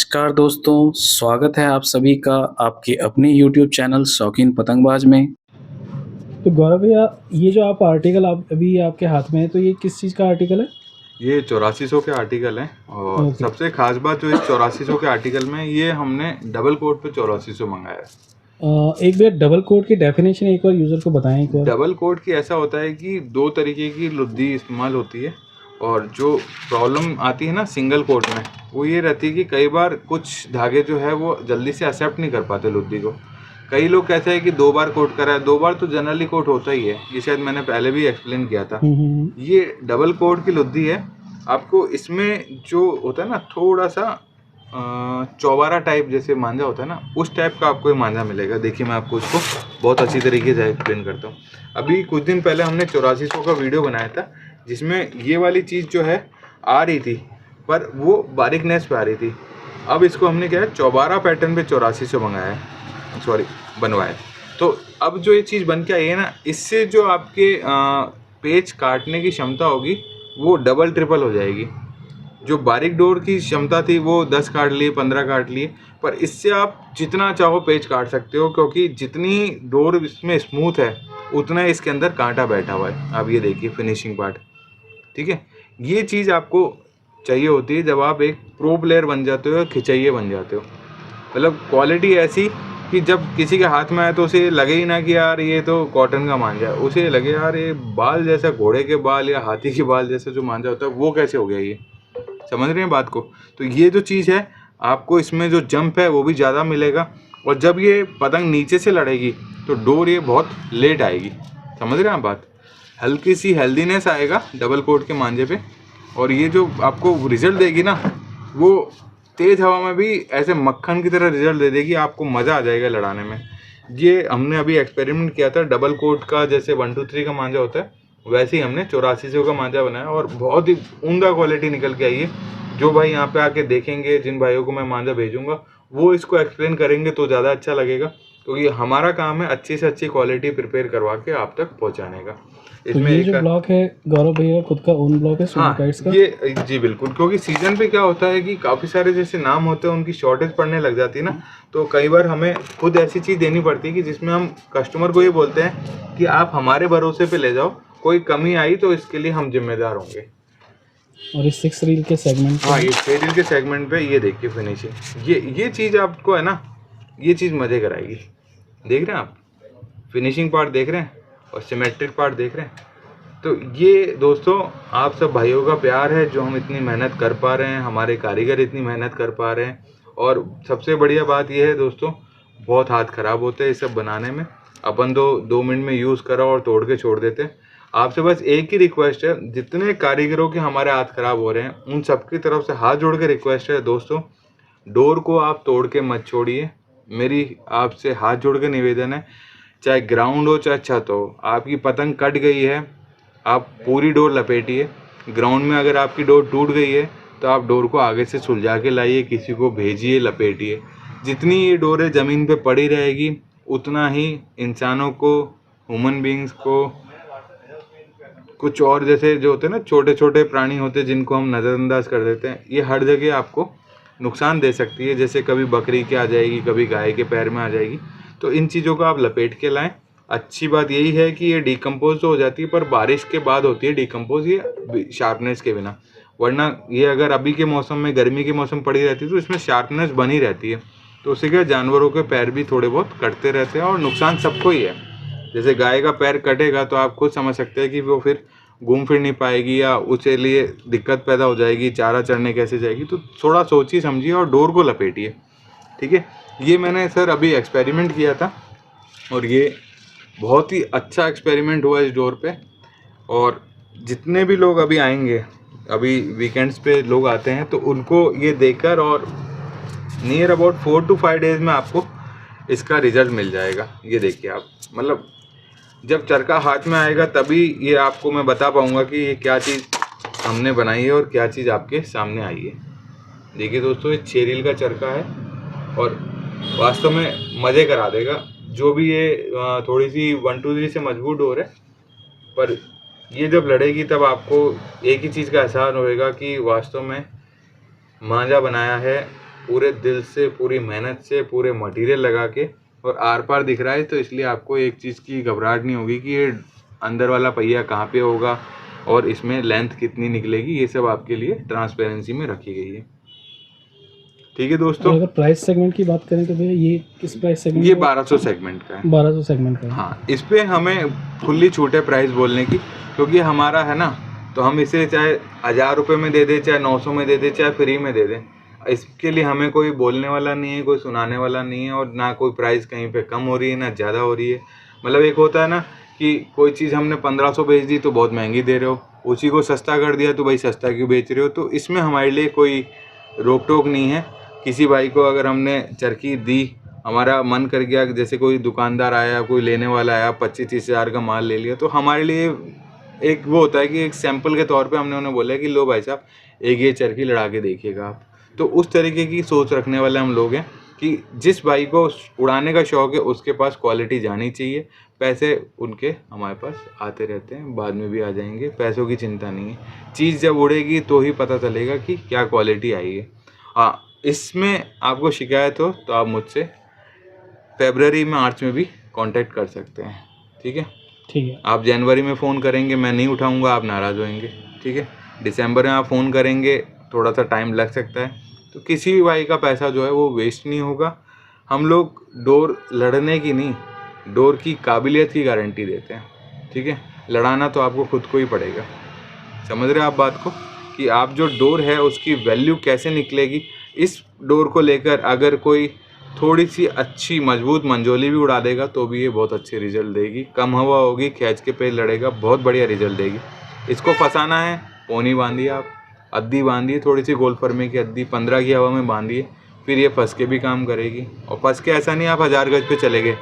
नमस्कार दोस्तों, स्वागत है आप सभी का आपके अपने यूट्यूब चैनल शौकीन पतंगबाज में। तो गौरव भैया, ये जो आप आर्टिकल आप अभी आपके हाथ में है, तो ये किस चीज़ का आर्टिकल है? ये 8400 के आर्टिकल हैं। और ओके। सबसे खास बात जो इस 8400 के आर्टिकल में, ये हमने डबल कोट पे 8400 मंगाया है। एक भैया डबल कोट की डेफिनेशन एक बार यूज़र को बताएं एक बार। डबल कोट की ऐसा होता है कि दो तरीके की लुद्दी इस्तेमाल होती है, और जो प्रॉब्लम आती है ना सिंगल कोट में, वो ये रहती है कि कई बार कुछ धागे जो है वो जल्दी से एक्सेप्ट नहीं कर पाते लुद्दी को। कई लोग कहते हैं कि 2 बार कोट करा है, 2 बार तो जनरली कोट होता ही है, ये शायद मैंने पहले भी एक्सप्लेन किया था। ये डबल कोट की लुद्दी है। आपको इसमें जो होता है ना थोड़ा सा चौबारा टाइप जैसे मांझा होता है ना, उस टाइप का आपको ये मांझा मिलेगा। देखिए मैं आपको इसको बहुत अच्छी तरीके से एक्सप्लेन करता हूँ। अभी कुछ दिन पहले हमने 8400 का वीडियो बनाया था, जिसमें ये वाली चीज़ जो है आ रही थी, पर वो बारीकनेस पे आ रही थी। अब इसको हमने क्या है चौबारा पैटर्न पे 8400 मंगाया है, सॉरी बनवाया है। तो अब जो ये चीज़ बन के आई है ना, इससे जो आपके पेच काटने की क्षमता होगी वो डबल ट्रिपल हो जाएगी। जो बारीक डोर की क्षमता थी वो 10 काट लिए, 15 काट लिए, पर इससे आप जितना चाहो पेच काट सकते हो, क्योंकि जितनी डोर इसमें स्मूथ है उतना ही इसके अंदर कांटा बैठा हुआ है। आप ये देखिए फिनिशिंग पार्ट, ठीक है। ये चीज़ आपको चाहिए होती है जब आप एक प्रो प्लेयर बन जाते हो या खिंचाइए बन जाते हो। मतलब क्वालिटी ऐसी कि जब किसी के हाथ में आए तो उसे लगे ही ना कि यार ये तो कॉटन का मांझा है, उसे लगे यार ये बाल जैसा, घोड़े के बाल या हाथी के बाल जैसा जो मांझा होता है वो कैसे हो गया ये। समझ रहे हैं बात को? तो ये जो चीज़ है, आपको इसमें जो जंप है वो भी ज़्यादा मिलेगा, और जब ये पतंग नीचे से लड़ेगी तो डोर ये बहुत लेट आएगी। समझ रहे हैं आप बात? हल्की सी हेल्दीनेस आएगा डबल कोट के मांझे पे, और ये जो आपको रिजल्ट देगी ना, वो तेज़ हवा में भी ऐसे मक्खन की तरह रिजल्ट दे देगी। आपको मज़ा आ जाएगा लड़ाने में। ये हमने अभी एक्सपेरिमेंट किया था डबल कोट का, जैसे 1 2 3 का मांझा होता है वैसे ही हमने 8400 का मांझा बनाया, और बहुत ही उम्दा क्वालिटी निकल के आई है। जो भाई यहाँ पे आके देखेंगे, जिन भाइयों को मैं मांझा भेजूंगा, वो इसको एक्सप्लेन करेंगे तो ज़्यादा अच्छा लगेगा, क्योंकि हमारा काम है अच्छी से अच्छी क्वालिटी प्रिपेयर करवा के आप तक पहुँचाने का। तो इसमें ये एक जो ब्लॉक है गौरव भैया खुद का ओन ब्लॉक है हाँ, सोनिकाइट्स का? ये जी बिल्कुल, क्योंकि सीजन पे क्या होता है कि काफ़ी सारे जैसे नाम होते हैं उनकी शॉर्टेज पड़ने लग जाती है ना, तो कई बार हमें खुद ऐसी चीज़ देनी पड़ती है कि जिसमें हम कस्टमर को ये बोलते हैं कि आप हमारे भरोसे पे ले जाओ, कोई कमी आई तो इसके लिए हम जिम्मेदार होंगे। और इस 6 रील के सेगमेंट हाँ, ये 6 रील के सेगमेंट पे ये देखिए फिनिशिंग, ये चीज़ आपको है ना, ये चीज़ मज़े कराएगी। देख रहे हैं आप, फिनिशिंग पार्ट देख रहे हैं और सिमेट्रिक पार्ट देख रहे हैं। तो ये दोस्तों आप सब भाइयों का प्यार है जो हम इतनी मेहनत कर पा रहे हैं, हमारे कारीगर इतनी मेहनत कर पा रहे हैं। और सबसे बढ़िया बात ये है दोस्तों, बहुत हाथ ख़राब होते हैं ये सब बनाने में। अपन तो 2 मिनट में यूज़ करा और तोड़ के छोड़ देते हैं। आपसे बस एक ही रिक्वेस्ट है, जितने कारीगरों के हमारे हाथ ख़राब हो रहे हैं उन सबकी तरफ से हाथ जोड़ के रिक्वेस्ट है दोस्तों, डोर को आप तोड़ के मत छोड़िए। मेरी आपसे हाथ जोड़ के निवेदन है, चाहे ग्राउंड हो चाहे छत हो, आपकी पतंग कट गई है, आप पूरी डोर लपेटिए। ग्राउंड में अगर आपकी डोर टूट गई है तो आप डोर को आगे से सुलझा के लाइए, किसी को भेजिए, लपेटिए। जितनी ये डोरें ज़मीन पे पड़ी रहेगी उतना ही इंसानों को, ह्यूमन बींग्स को, कुछ और जैसे जो होते हैं ना छोटे छोटे प्राणी होते हैं जिनको हम नज़रअंदाज कर देते हैं, ये हर जगह आपको नुकसान दे सकती है। जैसे कभी बकरी के आ जाएगी, कभी गाय के पैर में आ जाएगी। तो इन चीज़ों को आप लपेट के लाएं। अच्छी बात यही है कि ये डिकम्पोज तो हो जाती है, पर बारिश के बाद होती है डिकम्पोज, ये शार्पनेस के बिना। वरना ये अगर अभी के मौसम में, गर्मी के मौसम पड़ी रहती है तो इसमें शार्पनेस बनी रहती है। तो उससे क्या, जानवरों के पैर भी थोड़े बहुत कटते रहते हैं और नुकसान सबको ही है। जैसे गाय का पैर कटेगा तो आप खुद समझ सकते हैं कि वो फिर घूम फिर नहीं पाएगी या उसके लिए दिक्कत पैदा हो जाएगी, चारा चढ़ने कैसे जाएगी। तो थोड़ा सोचिए समझिए और डोर को लपेटिए, ठीक है। ये मैंने सर अभी एक्सपेरिमेंट किया था और ये बहुत ही अच्छा एक्सपेरिमेंट हुआ इस डोर पे। और जितने भी लोग अभी आएंगे, अभी वीकेंड्स पे लोग आते हैं, तो उनको ये देखकर और नियर अबाउट 4 to 5 डेज़ में आपको इसका रिज़ल्ट मिल जाएगा। ये देखिए आप, मतलब जब चरखा हाथ में आएगा तभी ये आपको मैं बता पाऊँगा कि ये क्या चीज़ हमने बनाई है और क्या चीज़ आपके सामने आई है। देखिए दोस्तों, ये 6 रील का चरखा है और वास्तव में मज़े करा देगा। जो भी ये थोड़ी सी 1 2 3 से मजबूत डोर है, पर ये जब लड़ेगी तब आपको एक ही चीज़ का एहसास होएगा कि वास्तव में मांझा बनाया है पूरे दिल से, पूरी मेहनत से, पूरे मटेरियल लगा के और आर पार दिख रहा है, तो इसलिए आपको एक चीज़ की घबराहट नहीं होगी कि ये अंदर वाला पहिया कहाँ पे होगा और इसमें लेंथ कितनी निकलेगी। ये सब आपके लिए ट्रांसपेरेंसी में रखी गई है। ठीक है और दोस्तों, अगर प्राइस सेगमेंट की बात करें तो भैया ये किस प्राइस सेगमेंट ये में? 1200 सेगमेंट का है। 1200 सेगमेंट का है। हाँ, इस पे हमें खुली छूट है प्राइस बोलने की, क्योंकि हमारा है ना, तो हम इसे चाहे 1000 रुपये में दे दें, चाहे 900 में दे दें, चाहे फ्री में दे दें, इसके लिए हमें कोई बोलने वाला नहीं है, कोई सुनाने वाला नहीं है, और ना कोई प्राइस कहीं पे कम हो रही है ना ज़्यादा हो रही है। मतलब एक होता है ना कि कोई चीज़ हमने 1500 बेच दी तो बहुत महंगी दे रहे हो, उसी को सस्ता कर दिया तो भाई सस्ता क्यों बेच रहे हो। तो इसमें हमारे लिए कोई रोक टोक नहीं है। किसी भाई को अगर हमने चरखी दी, हमारा मन कर गया, जैसे कोई दुकानदार आया, कोई लेने वाला आया, 25-30 हज़ार का माल ले लिया, तो हमारे लिए एक वो होता है कि एक सैंपल के तौर पे हमने उन्हें बोला कि लो भाई साहब एक ये चरखी लड़ा के देखिएगा आप। तो उस तरीके की सोच रखने वाले हम लोग हैं कि जिस भाई को उड़ाने का शौक़ है उसके पास क्वालिटी जानी चाहिए। पैसे उनके हमारे पास आते रहते हैं, बाद में भी आ जाएंगे, पैसों की चिंता नहीं है। चीज़ जब उड़ेगी तो ही पता चलेगा कि क्या क्वालिटी आई है। हाँ, इसमें आपको शिकायत हो तो आप मुझसे फरवरी में, मार्च में भी कांटेक्ट कर सकते हैं। ठीक है, ठीक है। आप जनवरी में फ़ोन करेंगे, मैं नहीं उठाऊंगा, आप नाराज़ होएंगे। ठीक है, दिसंबर में आप फ़ोन करेंगे, थोड़ा सा टाइम लग सकता है, तो किसी भी भाई का पैसा जो है वो वेस्ट नहीं होगा। हम लोग डोर लड़ने की नहीं, डोर की काबिलियत की गारंटी देते हैं। ठीक है, लड़ाना तो आपको खुद को ही पड़ेगा। समझ रहे हैं आप बात को, कि आप जो डोर है उसकी वैल्यू कैसे निकलेगी। इस डोर को लेकर अगर कोई थोड़ी सी अच्छी मजबूत मंजोली भी उड़ा देगा तो भी ये बहुत अच्छी रिजल्ट देगी। कम हवा होगी, खींच के पेड़ लड़ेगा, बहुत बढ़िया रिजल्ट देगी। इसको फंसाना है, पोनी बांधिए आप, अद्दी बांधिए, थोड़ी सी गोलफर्मे की अद्दी 15 की हवा में बांधिए, फिर ये फंस के भी काम करेगी। और फंस के ऐसा नहीं आप 1000 गज पे चले गए,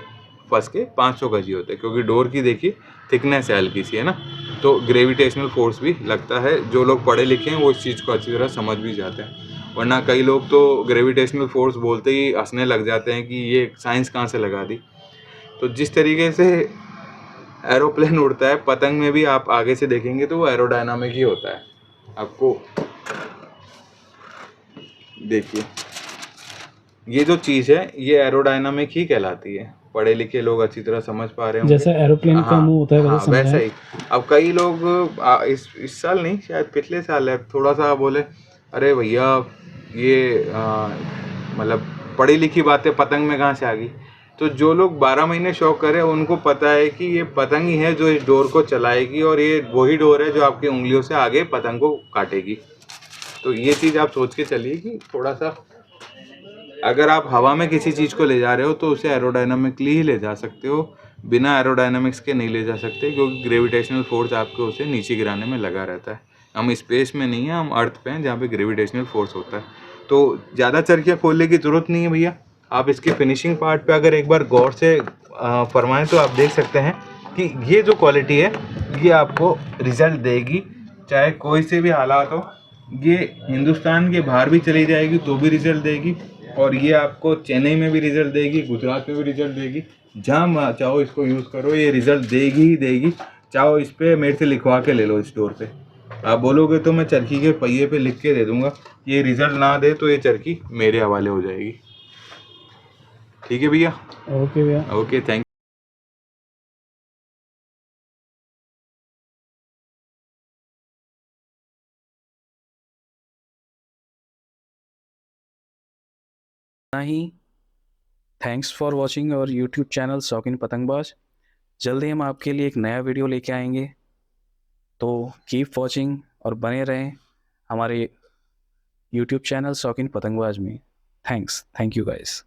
फंस के 500 गज ही होते हैं, क्योंकि डोर की देखिए थिकनेस है हल्की सी, है ना, तो ग्रेविटेशनल फोर्स भी लगता है। जो लोग पढ़े लिखे हैं वो इस चीज़ को अच्छी तरह समझ भी जाते हैं, वरना कई लोग तो ग्रेविटेशनल फोर्स बोलते ही हंसने लग जाते हैं कि ये साइंस कहाँ से लगा दी। तो जिस तरीके से एरोप्लेन उड़ता है, पतंग में भी आप आगे से देखेंगे तो वो एरोडायनामिक ही होता है। आपको देखिए, ये जो चीज़ है ये एरोडायनामिक ही कहलाती है। पढ़े लिखे लोग अच्छी तरह समझ पा रहे होंगे। जैसा एरोप्लेन का मुंह होता है वैसे हाँ, वैसा समझाएं। ही। अब कई लोग इस साल नहीं, शायद पिछले साल है, थोड़ा सा बोले अरे भैया ये मतलब पढ़ी लिखी बातें पतंग में कहाँ से आ गई। तो जो लोग 12 महीने शौक करें उनको पता है कि ये पतंग ही है जो इस डोर को चलाएगी, और ये वही डोर है जो आपकी उंगलियों से आगे पतंग को काटेगी। तो ये चीज़ आप सोच के चलिए कि थोड़ा सा, अगर आप हवा में किसी चीज़ को ले जा रहे हो तो उसे एरोडायनामिकली ही ले जा सकते हो, बिना एरोडायनामिक्स के नहीं ले जा सकते, क्योंकि ग्रेविटेशनल फोर्स आपको उसे नीचे गिराने में लगा रहता है। हम स्पेस में नहीं हैं, हम अर्थ पे हैं जहाँ पे ग्रेविटेशनल फोर्स होता है। तो ज़्यादा चरखियाँ खोलने की ज़रूरत नहीं है भैया। आप इसके फिनिशिंग पार्ट पे अगर एक बार गौर से फरमाएं तो आप देख सकते हैं कि ये जो क्वालिटी है ये आपको रिजल्ट देगी, चाहे कोई से भी हालात हो। ये हिंदुस्तान के बाहर भी चली जाएगी तो भी रिजल्ट देगी, और ये आपको चेन्नई में भी रिजल्ट देगी, गुजरात में भी रिजल्ट देगी। जहाँ चाहो इसको यूज़ करो, ये रिजल्ट देगी ही देगी। चाहो इस पर मेरे से लिखवा के ले लो, इस डोर पे आप बोलोगे तो मैं चरखी के पहिए पे लिख के दे दूंगा। ये रिजल्ट ना दे तो ये चरखी मेरे हवाले हो जाएगी। ठीक है भैया, ओके भैया। Okay, thank he thanks for watching और यूट्यूब चैनल शौकीन पतंगबाज। जल्दी हम आपके लिए एक नया वीडियो लेके आएंगे, तो कीप वॉचिंग और बने रहें हमारे यूट्यूब चैनल शौकीन पतंगबाज में। Thank you guys.